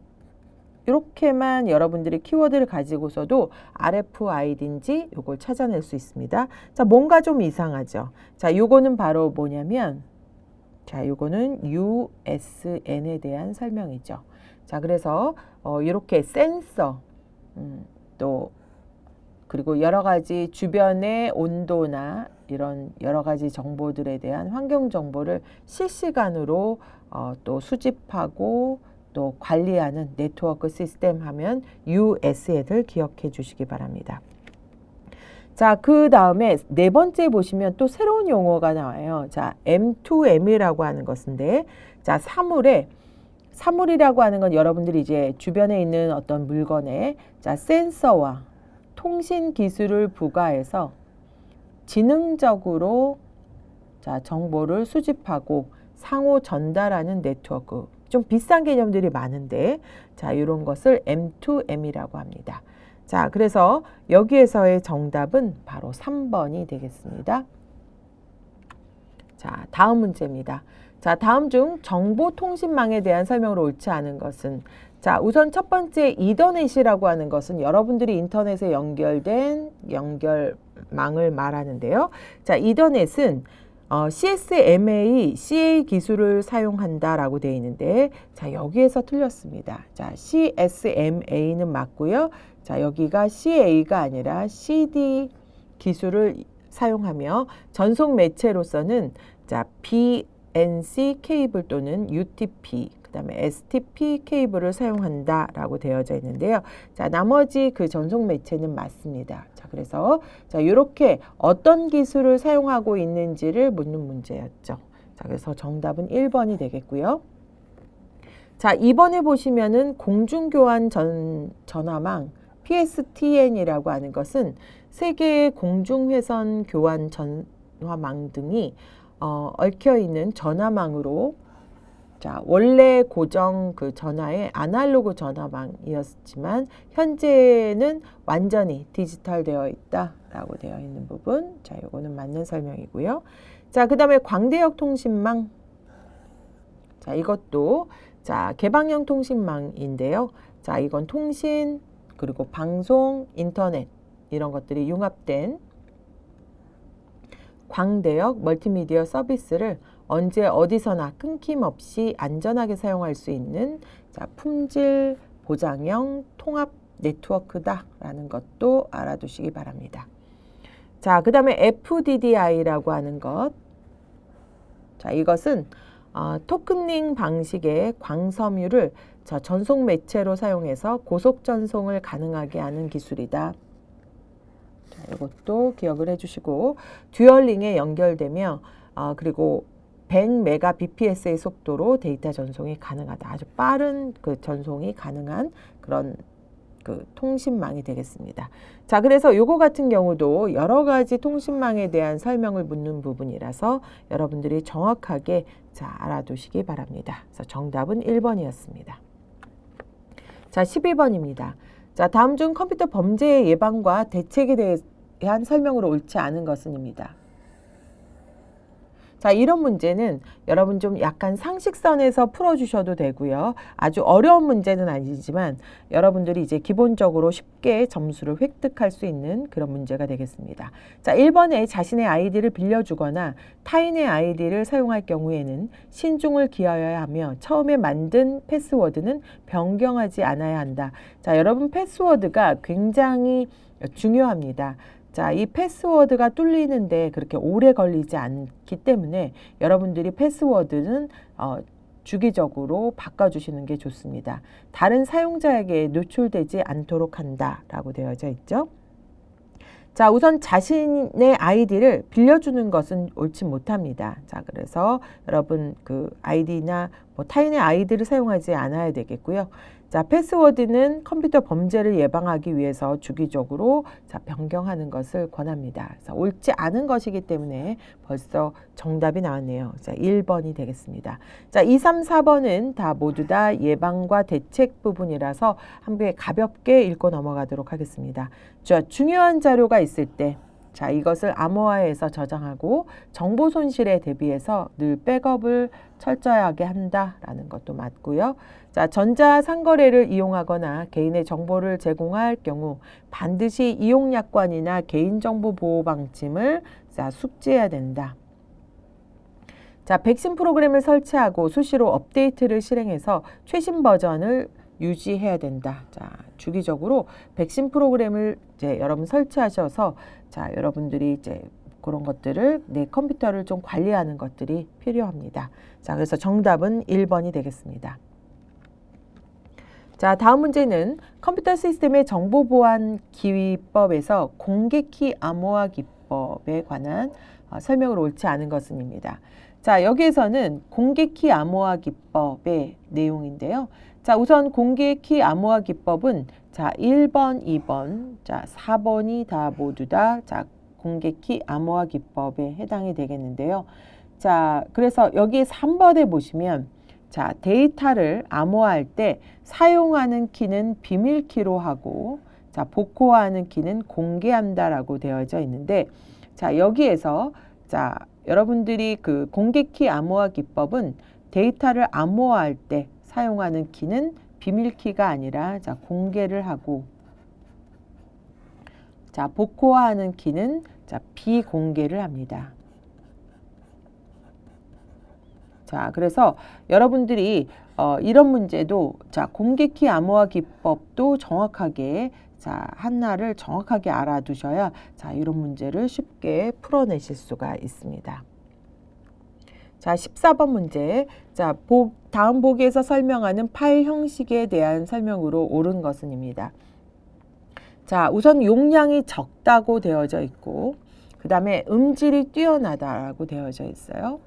이렇게만 여러분들이 키워드를 가지고서도 RFID인지 요걸 찾아낼 수 있습니다. 자, 뭔가 좀 이상하죠. 자, 요거는 바로 뭐냐면, 자, 요거는 USN에 대한 설명이죠. 자, 그래서 이렇게 센서, 또 그리고 여러 가지 주변의 온도나 이런 여러 가지 정보들에 대한 환경 정보를 실시간으로 또 수집하고 또 관리하는 네트워크 시스템 하면 USN을 기억해 주시기 바랍니다. 자, 그 다음에 네 번째 보시면 또 새로운 용어가 나와요. 자, M2M이라고 하는 것인데, 자, 사물이라고 하는 건 여러분들이 이제 주변에 있는 어떤 물건에 자, 센서와 통신 기술을 부과해서 지능적으로 자, 정보를 수집하고 상호 전달하는 네트워크. 좀 비싼 개념들이 많은데, 자, 이런 것을 M2M이라고 합니다. 자, 그래서 여기에서의 정답은 바로 3번이 되겠습니다. 자, 다음 문제입니다. 자, 다음 중 정보통신망에 대한 설명으로 옳지 않은 것은, 자, 우선 첫 번째 이더넷이라고 하는 것은 여러분들이 인터넷에 연결된 연결망을 말하는데요. 자, 이더넷은 CSMA, CA 기술을 사용한다라고 되어 있는데, 자, 여기에서 틀렸습니다. 자, CSMA는 맞고요. 자, 여기가 CA가 아니라 CD 기술을 사용하며 전송 매체로서는 자, BNC 케이블 또는 UTP, 그 다음에 STP 케이블을 사용한다라고 되어져 있는데요. 자, 나머지 그 전송 매체는 맞습니다. 자, 그래서 자, 이렇게 어떤 기술을 사용하고 있는지를 묻는 문제였죠. 자, 그래서 정답은 1번이 되겠고요. 자, 2번에 보시면은 공중교환 전화망 PSTN이라고 하는 것은 세계의 공중회선 교환 전화망 등이 얽혀 있는 전화망으로, 자, 원래 고정 그 전화의 아날로그 전화망이었지만 현재는 완전히 디지털 되어 있다라고 되어 있는 부분. 자, 요거는 맞는 설명이고요. 자, 그 다음에 광대역 통신망. 자, 이것도 자, 개방형 통신망인데요. 자, 이건 통신 그리고 방송, 인터넷 이런 것들이 융합된 광대역 멀티미디어 서비스를 언제 어디서나 끊김없이 안전하게 사용할 수 있는 자, 품질 보장형 통합 네트워크다라는 것도 알아두시기 바랍니다. 자, 그 다음에 FDDI라고 하는 것. 자, 이것은 토큰링 방식의 광섬유를 자, 전송 매체로 사용해서 고속 전송을 가능하게 하는 기술이다. 자, 이것도 기억을 해주시고, 듀얼링에 연결되며 그리고 100mbps의 속도로 데이터 전송이 가능하다. 아주 빠른 그 전송이 가능한 그런 그 통신망이 되겠습니다. 자, 그래서 요거 같은 경우도 여러 가지 통신망에 대한 설명을 묻는 부분이라서 여러분들이 정확하게 자, 알아두시기 바랍니다. 그래서 정답은 1번이었습니다. 자, 12번입니다. 자, 다음 중 컴퓨터 범죄의 예방과 대책에 대한 설명으로 옳지 않은 것은입니다. 자, 이런 문제는 여러분 좀 약간 상식선에서 풀어주셔도 되고요. 아주 어려운 문제는 아니지만 여러분들이 이제 기본적으로 쉽게 점수를 획득할 수 있는 그런 문제가 되겠습니다. 자, 1번에 자신의 아이디를 빌려주거나 타인의 아이디를 사용할 경우에는 신중을 기하여야 하며 처음에 만든 패스워드는 변경하지 않아야 한다. 자, 여러분 패스워드가 굉장히 중요합니다. 자, 이 패스워드가 뚫리는데 그렇게 오래 걸리지 않기 때문에 여러분들이 패스워드는 주기적으로 바꿔주시는 게 좋습니다. 다른 사용자에게 노출되지 않도록 한다라고 되어져 있죠. 자, 우선 자신의 아이디를 빌려주는 것은 옳지 못합니다. 자, 그래서 여러분 그 아이디나 뭐 타인의 아이디를 사용하지 않아야 되겠고요. 자, 패스워드는 컴퓨터 범죄를 예방하기 위해서 주기적으로 자, 변경하는 것을 권합니다. 자, 옳지 않은 것이기 때문에 벌써 정답이 나왔네요. 자, 1번이 되겠습니다. 자, 2, 3, 4번은 다 모두 다 예방과 대책 부분이라서 한 번 가볍게 읽고 넘어가도록 하겠습니다. 자, 중요한 자료가 있을 때 자, 이것을 암호화해서 저장하고 정보 손실에 대비해서 늘 백업을 철저하게 한다라는 것도 맞고요. 자, 전자상거래를 이용하거나 개인의 정보를 제공할 경우 반드시 이용약관이나 개인정보 보호 방침을 숙지해야 된다. 자, 백신 프로그램을 설치하고 수시로 업데이트를 실행해서 최신 버전을 유지해야 된다. 자, 주기적으로 백신 프로그램을 이제 여러분 설치하셔서 자, 여러분들이 이제 그런 것들을 내 컴퓨터를 좀 관리하는 것들이 필요합니다. 자, 그래서 정답은 1번이 되겠습니다. 자, 다음 문제는 컴퓨터 시스템의 정보 보안 기법에서 공개키 암호화 기법에 관한 설명을 옳지 않은 것은입니다. 자, 여기에서는 공개키 암호화 기법의 내용인데요. 자, 우선 공개키 암호화 기법은 자, 1번, 2번, 자, 4번이 다 모두 다 자, 공개키 암호화 기법에 해당이 되겠는데요. 자, 그래서 여기 3번에 보시면 자, 데이터를 암호화할 때 사용하는 키는 비밀키로 하고 자, 복호화하는 키는 공개한다라고 되어져 있는데 자, 여기에서 자, 여러분들이 그 공개키 암호화 기법은 데이터를 암호화할 때 사용하는 키는 비밀키가 아니라 자, 공개를 하고 자, 복호화하는 키는 자, 비공개를 합니다. 자, 그래서 여러분들이 이런 문제도 자, 공개키 암호화 기법도 정확하게 자, 하나를 정확하게 알아두셔야 자, 이런 문제를 쉽게 풀어내실 수가 있습니다. 자, 14번 문제. 자, 다음 보기에서 설명하는 파일 형식에 대한 설명으로 옳은 것은입니다. 자, 우선 용량이 적다고 되어져 있고 그 다음에 음질이 뛰어나다라고 되어져 있어요.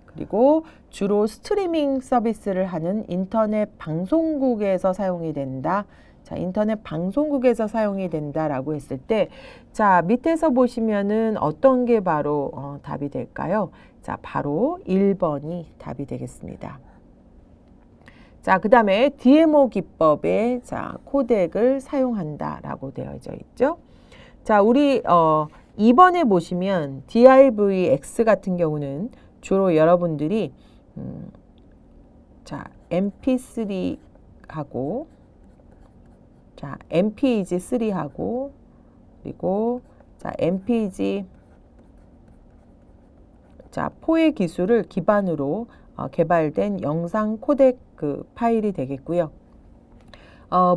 그리고 주로 스트리밍 서비스를 하는 인터넷 방송국에서 사용이 된다. 자, 인터넷 방송국에서 사용이 된다라고 했을 때, 자, 밑에서 보시면은 어떤 게 바로 답이 될까요? 자, 바로 1번이 답이 되겠습니다. 자, 그 다음에 DMO 기법의 자, 코덱을 사용한다라고 되어져 있죠. 자, 우리 2번에 보시면 DIVX 같은 경우는 주로 여러분들이 자, MP3하고 자, MPEG3하고 그리고 자, MPEG 자, 4의 기술을 기반으로 개발된 영상 코덱 그 파일이 되겠고요.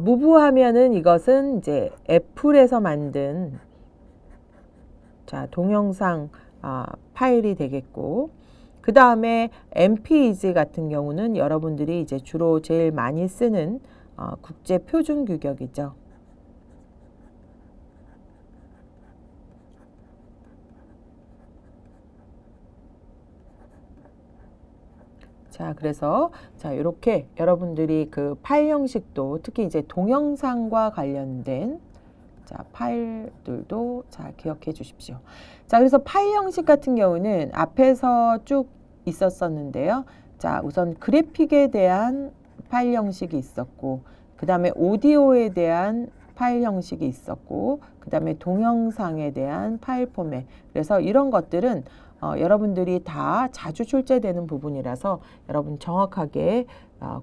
무브하면은 이것은 이제 애플에서 만든 자, 동영상 파일이 되겠고 그 다음에 MPEG 같은 경우는 여러분들이 이제 주로 제일 많이 쓰는 국제 표준 규격이죠. 자, 그래서 자, 이렇게 여러분들이 그 파일 형식도 특히 이제 동영상과 관련된 자, 파일들도 자, 기억해 주십시오. 자, 그래서 파일 형식 같은 경우는 앞에서 쭉 있었었는데요. 자, 우선 그래픽에 대한 파일 형식이 있었고, 그 다음에 오디오에 대한 파일 형식이 있었고, 그 다음에 동영상에 대한 파일 포맷. 그래서 이런 것들은 여러분들이 다 자주 출제되는 부분이라서 여러분 정확하게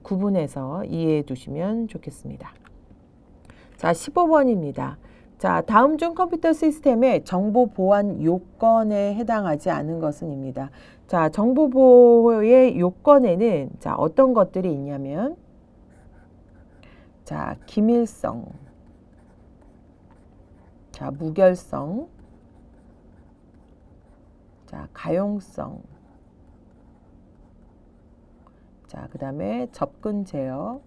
구분해서 이해해 두시면 좋겠습니다. 자, 15번입니다. 자, 다음 중 컴퓨터 시스템의 정보 보안 요건에 해당하지 않은 것은입니다. 자, 정보 보호의 요건에는 자, 어떤 것들이 있냐면 자, 기밀성, 자, 무결성, 자, 가용성, 자, 그 다음에 접근 제어,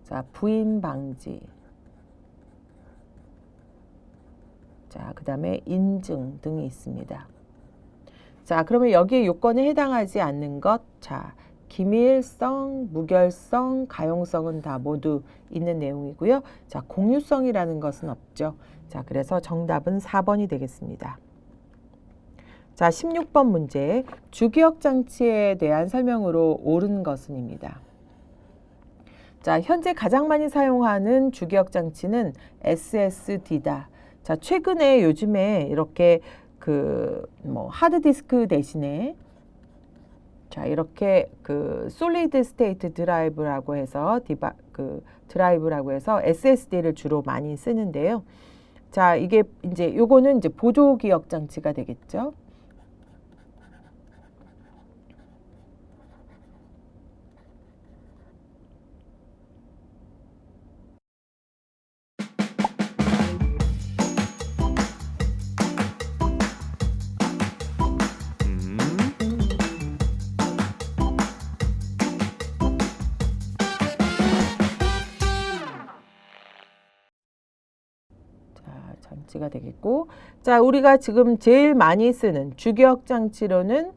자, 부인 방지, 자, 그 다음에 인증 등이 있습니다. 자, 그러면 여기에 요건에 해당하지 않는 것, 자, 기밀성, 무결성, 가용성은 다 모두 있는 내용이고요. 자, 공유성이라는 것은 없죠. 자, 그래서 정답은 4번이 되겠습니다. 자, 16번 문제. 주기억 장치에 대한 설명으로 옳은 것은입니다. 자, 현재 가장 많이 사용하는 주기억 장치는 SSD다. 자, 최근에 요즘에 이렇게 그 뭐 하드디스크 대신에 자, 이렇게 그 솔리드 스테이트 드라이브라고 해서 드라이브라고 해서 SSD를 주로 많이 쓰는데요. 자, 이게 이제 요거는 이제 보조 기억 장치가 되겠죠. 장치가 되겠고, 자, 우리가 지금 제일 많이 쓰는 주기억 장치로는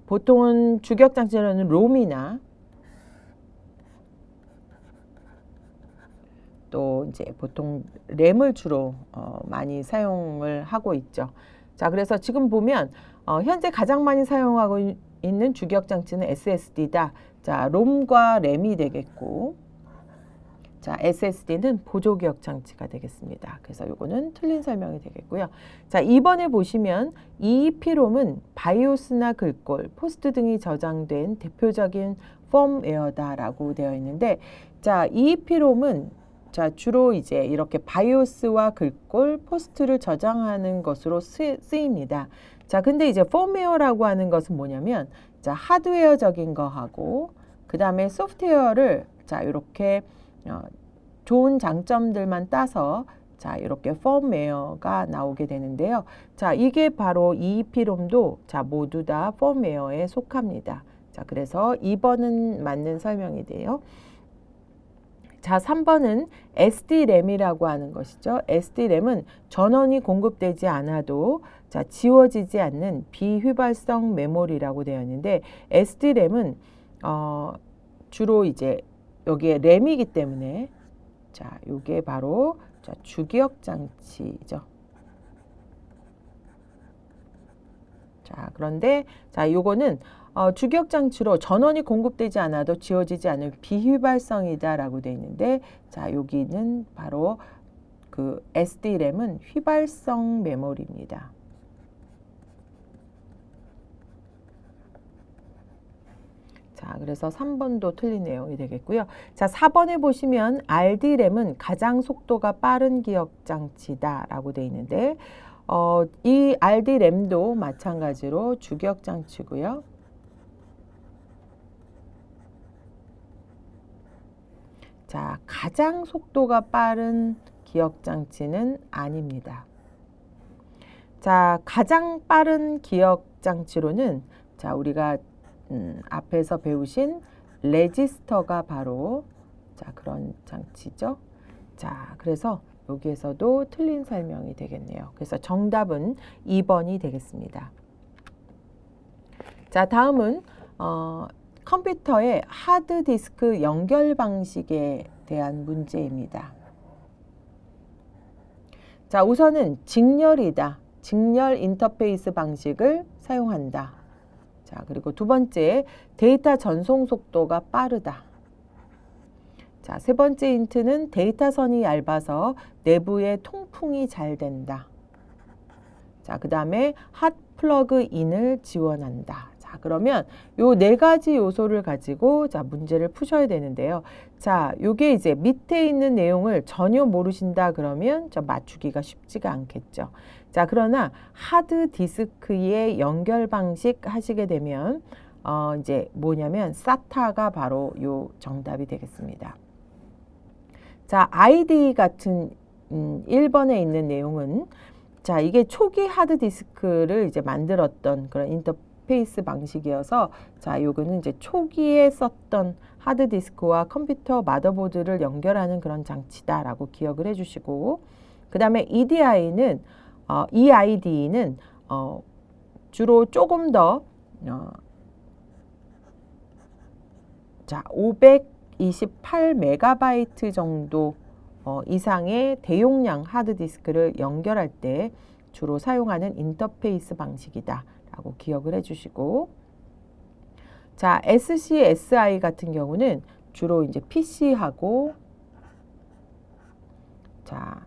보통은 주기억 장치로는 롬이나 또 이제 보통 램을 주로 많이 사용을 하고 있죠. 자, 그래서 지금 보면 현재 가장 많이 사용하고 있는 주기억 장치는 SSD다. 자, 롬과 램이 되겠고, 자, SSD는 보조 기억 장치가 되겠습니다. 그래서 요거는 틀린 설명이 되겠고요. 자, 2번에 보시면 EEP롬은 바이오스나 글꼴, 포스트 등이 저장된 대표적인 펌웨어다라고 되어 있는데, 자, EEP롬은 자, 주로 이제 이렇게 바이오스와 글꼴, 포스트를 저장하는 것으로 쓰입니다. 자, 근데 이제 펌웨어라고 하는 것은 뭐냐면, 자, 하드웨어적인 거하고, 그 다음에 소프트웨어를 자, 이렇게 좋은 장점들만 따서 자, 이렇게 펌웨어가 나오게 되는데요. 자, 이게 바로 EEP롬도 자, 모두 다 펌웨어에 속합니다. 자, 그래서 2번은 맞는 설명이 돼요. 자, 3번은 SD램이라고 하는 것이죠. SD램은 전원이 공급되지 않아도 자, 지워지지 않는 비휘발성 메모리라고 되어 있는데, SD램은 주로 이제 여기에 램이기 때문에 자, 요게 바로 자, 주기억 장치죠. 자, 그런데 자, 요거는 주기억 장치로 전원이 공급되지 않아도 지워지지 않을 비휘발성이다라고 되어 있는데, 자, 여기는 바로 그 SD램은 휘발성 메모리입니다. 자, 그래서 3번도 틀린 내용이 되겠고요. 자, 4번에 보시면 RD램은 가장 속도가 빠른 기억 장치다라고 되어 있는데, 이 RD램도 마찬가지로 주기억 장치고요. 자, 가장 속도가 빠른 기억 장치는 아닙니다. 자, 가장 빠른 기억 장치로는 자, 우리가 앞에서 배우신 레지스터가 바로 자, 그런 장치죠. 자, 그래서 여기에서도 틀린 설명이 되겠네요. 그래서 정답은 2번이 되겠습니다. 자, 다음은 컴퓨터의 하드디스크 연결 방식에 대한 문제입니다. 자, 우선은 직렬이다. 직렬 인터페이스 방식을 사용한다. 자, 그리고 두 번째, 데이터 전송 속도가 빠르다. 자, 세 번째 힌트는 데이터선이 얇아서 내부의 통풍이 잘 된다. 자, 그 다음에 핫 플러그인을 지원한다. 자, 그러면 요 네 가지 요소를 가지고 자, 문제를 푸셔야 되는데요. 자, 요게 이제 밑에 있는 내용을 전혀 모르신다 그러면 자, 맞추기가 쉽지가 않겠죠. 자, 그러나 하드 디스크의 연결 방식 하시게 되면 이제 뭐냐면 SATA가 바로 요 정답이 되겠습니다. 자, ID 같은 1번에 있는 내용은 자, 이게 초기 하드 디스크를 이제 만들었던 그런 인터페이스 방식이어서 자, 요거는 이제 초기에 썼던 하드 디스크와 컴퓨터 마더보드를 연결하는 그런 장치다라고 기억을 해 주시고, 그다음에 EID는 주로 조금 더 자, 528MB 정도 이상의 대용량 하드디스크를 연결할 때 주로 사용하는 인터페이스 방식이다 라고 기억을 해주시고, 자, SCSI 같은 경우는 주로 이제 PC하고 자,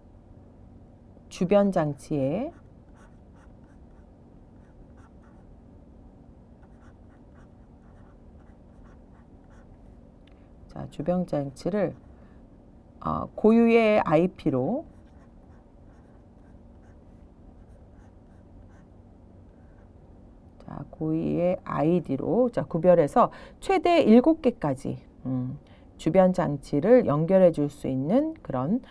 주변 장치에 자, 주변 장치를 고유의 IP로 자, 고유의 ID로 자, 구별해서 최대 7개까지 주변 장치를 연결해 줄 수 있는 그런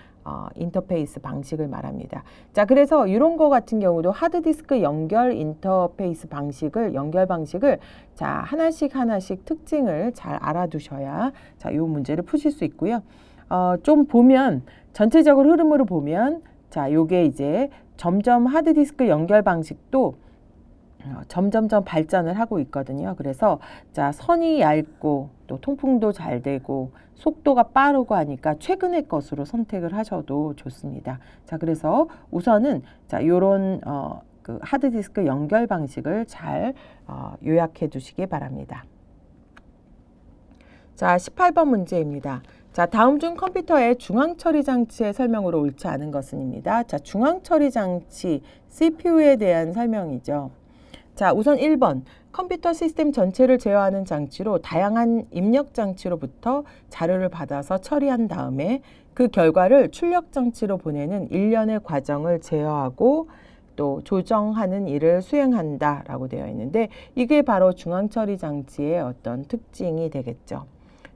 인터페이스 방식을 말합니다. 자, 그래서 이런 거 같은 경우도 하드디스크 연결 인터페이스 방식을 연결 방식을 자, 하나씩 특징을 잘 알아두셔야 자, 이 문제를 푸실 수 있고요. 좀 보면 전체적으로 흐름으로 보면 자, 요게 이제 점점 하드디스크 연결 방식도 점점점 발전을 하고 있거든요. 그래서 자, 선이 얇고 또 통풍도 잘 되고 속도가 빠르고 하니까 최근의 것으로 선택을 하셔도 좋습니다. 자, 그래서 우선은 자, 요런 그 하드디스크 연결 방식을 잘 요약해 두시기 바랍니다. 자, 18번 문제입니다. 자, 다음 중 컴퓨터의 중앙 처리 장치의 설명으로 옳지 않은 것은입니다. 자, 중앙 처리 장치 CPU에 대한 설명이죠. 자, 우선 1번 컴퓨터 시스템 전체를 제어하는 장치로 다양한 입력 장치로부터 자료를 받아서 처리한 다음에 그 결과를 출력 장치로 보내는 일련의 과정을 제어하고 또 조정하는 일을 수행한다 라고 되어 있는데 이게 바로 중앙 처리 장치의 어떤 특징이 되겠죠.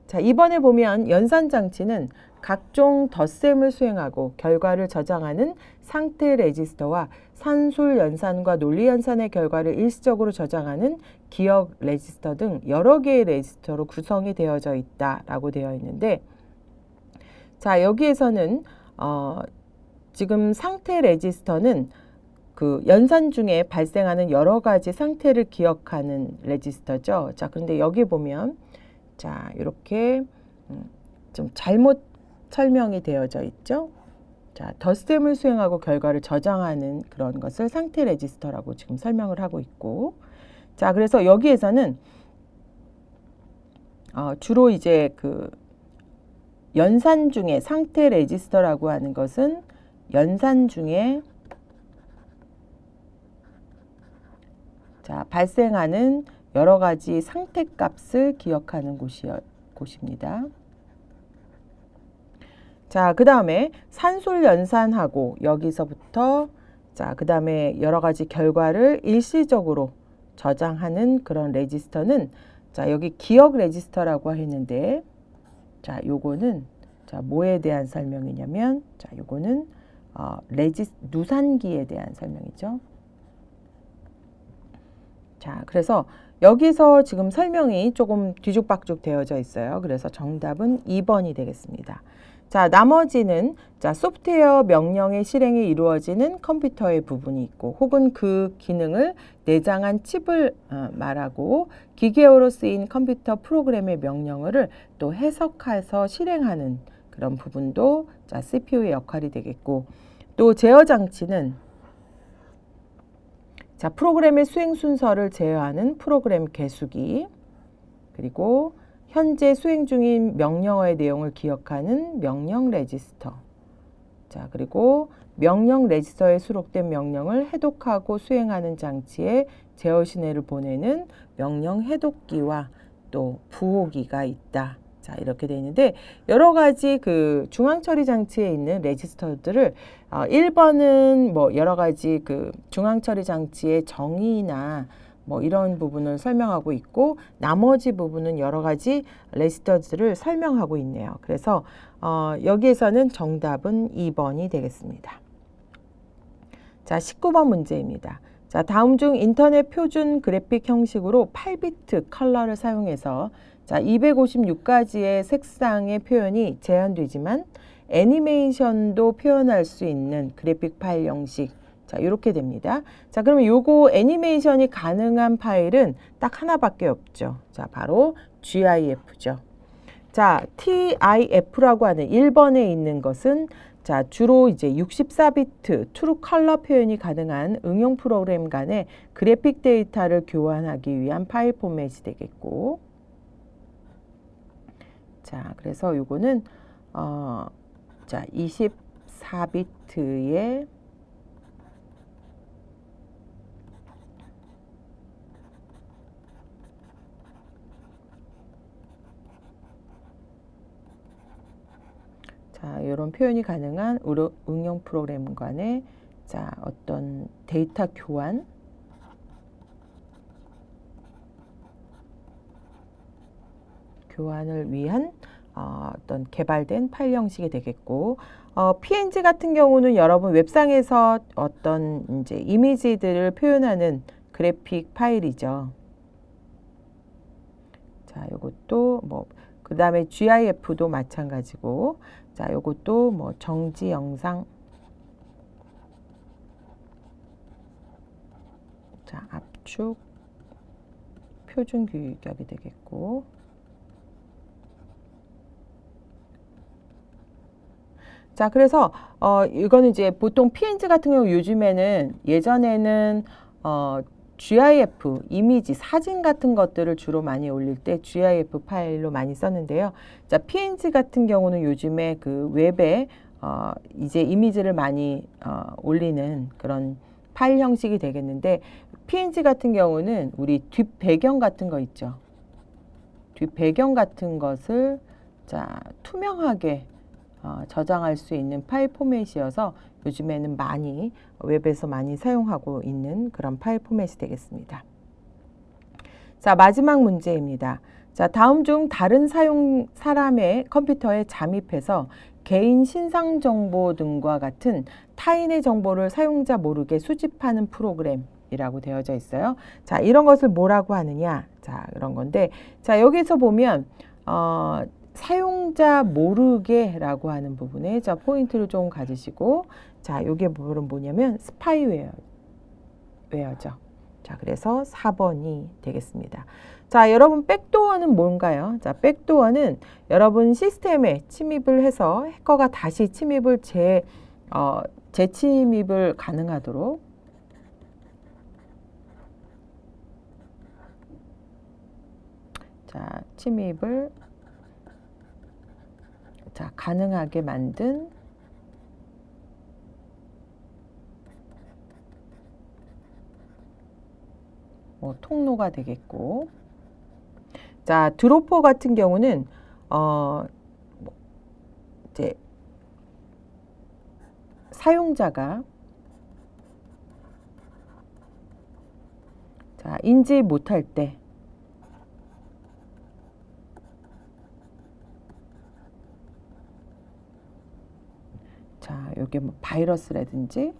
자, 이번에 보면 연산 장치는 각종 덧셈을 수행하고 결과를 저장하는 상태 레지스터와 산술 연산과 논리 연산의 결과를 일시적으로 저장하는 기억 레지스터 등 여러 개의 레지스터로 구성이 되어져 있다라고 되어 있는데 자, 여기에서는 지금 상태 레지스터는 그 연산 중에 발생하는 여러 가지 상태를 기억하는 레지스터죠. 자, 그런데 여기 보면 자, 이렇게 좀 잘못 설명이 되어져 있죠. 자, 덧셈을 수행하고 결과를 저장하는 그런 것을 상태 레지스터라고 지금 설명을 하고 있고 자, 그래서 여기에서는 주로 이제 그 연산 중에 상태 레지스터라고 하는 것은 연산 중에 자, 발생하는 여러 가지 상태 값을 기억하는 곳입니다. 자, 그 다음에 산술 연산하고 여기서부터 자, 그 다음에 여러 가지 결과를 일시적으로 저장하는 그런 레지스터는 자, 여기 기억 레지스터라고 했는데 자, 요거는 자, 뭐에 대한 설명이냐면 자, 요거는 누산기에 대한 설명이죠. 자, 그래서 여기서 지금 설명이 조금 뒤죽박죽 되어져 있어요. 그래서 정답은 2번이 되겠습니다. 자, 나머지는 자, 소프트웨어 명령의 실행이 이루어지는 컴퓨터의 부분이 있고 혹은 그 기능을 내장한 칩을 말하고 기계어로 쓰인 컴퓨터 프로그램의 명령어를 또 해석해서 실행하는 그런 부분도 자, CPU의 역할이 되겠고 또 제어 장치는 자, 프로그램의 수행 순서를 제어하는 프로그램 계수기 그리고 현재 수행 중인 명령어의 내용을 기억하는 명령 레지스터 자, 그리고 명령 레지스터에 수록된 명령을 해독하고 수행하는 장치에 제어 신호를 보내는 명령 해독기와 또 부호기가 있다. 자, 이렇게 되어 있는데 여러 가지 그 중앙 처리 장치에 있는 레지스터들을 1번은 뭐 여러 가지 그 중앙 처리 장치의 정의나 뭐 이런 부분을 설명하고 있고 나머지 부분은 여러 가지 레지스터들을 설명하고 있네요. 그래서 여기에서는 정답은 2번이 되겠습니다. 자, 19번 문제입니다. 자, 다음 중 인터넷 표준 그래픽 형식으로 8비트 컬러를 사용해서 자, 256가지의 색상의 표현이 제한되지만 애니메이션도 표현할 수 있는 그래픽 파일 형식 자, 이렇게 됩니다. 자, 그러면 요거 애니메이션이 가능한 파일은 딱 하나밖에 없죠. 자, 바로 GIF죠. 자, TIF라고 하는 1번에 있는 것은 자, 주로 이제 64비트 트루 컬러 표현이 가능한 응용 프로그램 간의 그래픽 데이터를 교환하기 위한 파일 포맷이 되겠고 자, 그래서 요거는 자, 24비트의 자, 이런 표현이 가능한 응용 프로그램 간의 자, 어떤 데이터 교환을 위한 어떤 개발된 파일 형식이 되겠고, PNG 같은 경우는 여러분 웹상에서 어떤 이제 이미지들을 표현하는 그래픽 파일이죠. 자, 요것도 뭐 그 다음에 GIF도 마찬가지고, 자, 요것도 뭐 정지 영상, 자, 압축 표준 규격이 되겠고, 자, 그래서 이거는 이제 보통 PNG 같은 경우 요즘에는 예전에는 GIF, 이미지, 사진 같은 것들을 주로 많이 올릴 때 GIF 파일로 많이 썼는데요. 자, PNG 같은 경우는 요즘에 그 웹에 이제 이미지를 많이 올리는 그런 파일 형식이 되겠는데, PNG 같은 경우는 우리 뒷 배경 같은 거 있죠. 뒷 배경 같은 것을 자, 투명하게 저장할 수 있는 파일 포맷이어서 요즘에는 많이 웹에서 많이 사용하고 있는 그런 파일 포맷이 되겠습니다. 자, 마지막 문제입니다. 자, 다음 중 다른 사람의 컴퓨터에 잠입해서 개인 신상 정보 등과 같은 타인의 정보를 사용자 모르게 수집하는 프로그램이라고 되어져 있어요. 자, 이런 것을 뭐라고 하느냐? 자, 그런 건데, 자, 여기서 보면 사용자 모르게라고 하는 부분에 자, 포인트를 좀 가지시고, 자, 요게 뭐냐면 스파이웨어죠. 자, 그래서 4번이 되겠습니다. 자, 여러분 백도어는 뭔가요? 자, 백도어는 여러분 시스템에 침입을 해서 해커가 다시 침입을 재침입을 가능하도록 자, 침입을 자, 가능하게 만든 뭐 통로가 되겠고, 자, 드로퍼 같은 경우는 이제 사용자가 자, 인지 못할 때 자, 요게 뭐 바이러스라든지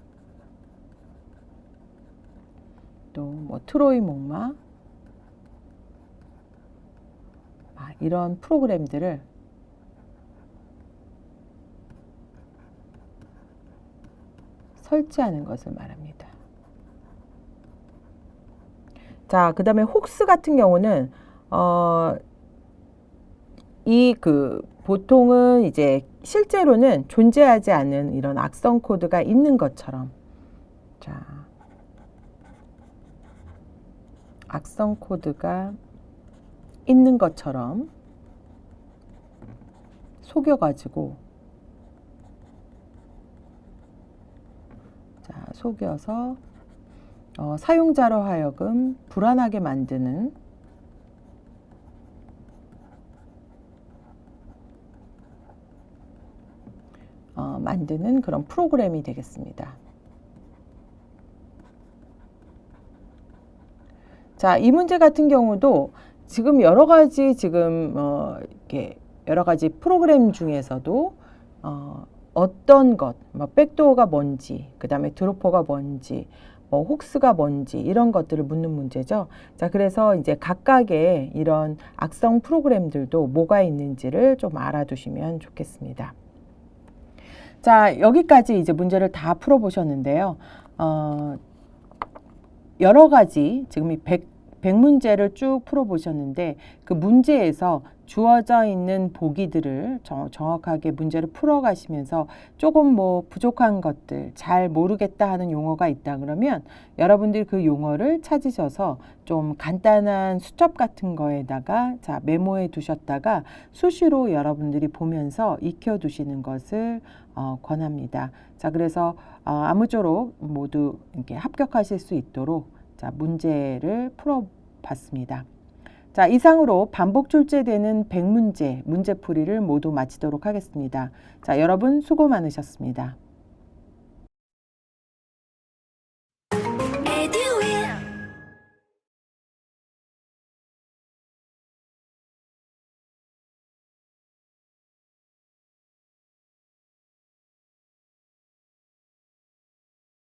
또 뭐 트로이 목마 이런 프로그램들을 설치하는 것을 말합니다. 자, 그 다음에 혹스 같은 경우는 보통은 이제 실제로는 존재하지 않는 이런 악성 코드가 있는 것처럼, 자, 악성 코드가 있는 것처럼 속여가지고, 자, 속여서 사용자로 하여금 불안하게 만드는 그런 프로그램이 되겠습니다. 자, 이 문제 같은 경우도 지금 여러 가지 이렇게 여러 가지 프로그램 중에서도 어떤 것, 뭐 백도어가 뭔지, 그 다음에 드로퍼가 뭔지, 뭐 혹스가 뭔지 이런 것들을 묻는 문제죠. 자, 그래서 이제 각각의 이런 악성 프로그램들도 뭐가 있는지를 좀 알아두시면 좋겠습니다. 자, 여기까지 이제 문제를 다 풀어보셨는데요. 여러 가지 지금 이 100문제를 쭉 풀어보셨는데 그 문제에서 주어져 있는 보기들을 정확하게 문제를 풀어가시면서 조금 뭐 부족한 것들, 잘 모르겠다 하는 용어가 있다 그러면 여러분들이 그 용어를 찾으셔서 좀 간단한 수첩 같은 거에다가 자 메모해 두셨다가 수시로 여러분들이 보면서 익혀 두시는 것을 권합니다. 자, 그래서 아무쪼록 모두 이렇게 합격하실 수 있도록 자, 문제를 풀어봤습니다. 자, 이상으로 반복 출제되는 100문제 문제풀이를 모두 마치도록 하겠습니다. 자, 여러분 수고 많으셨습니다.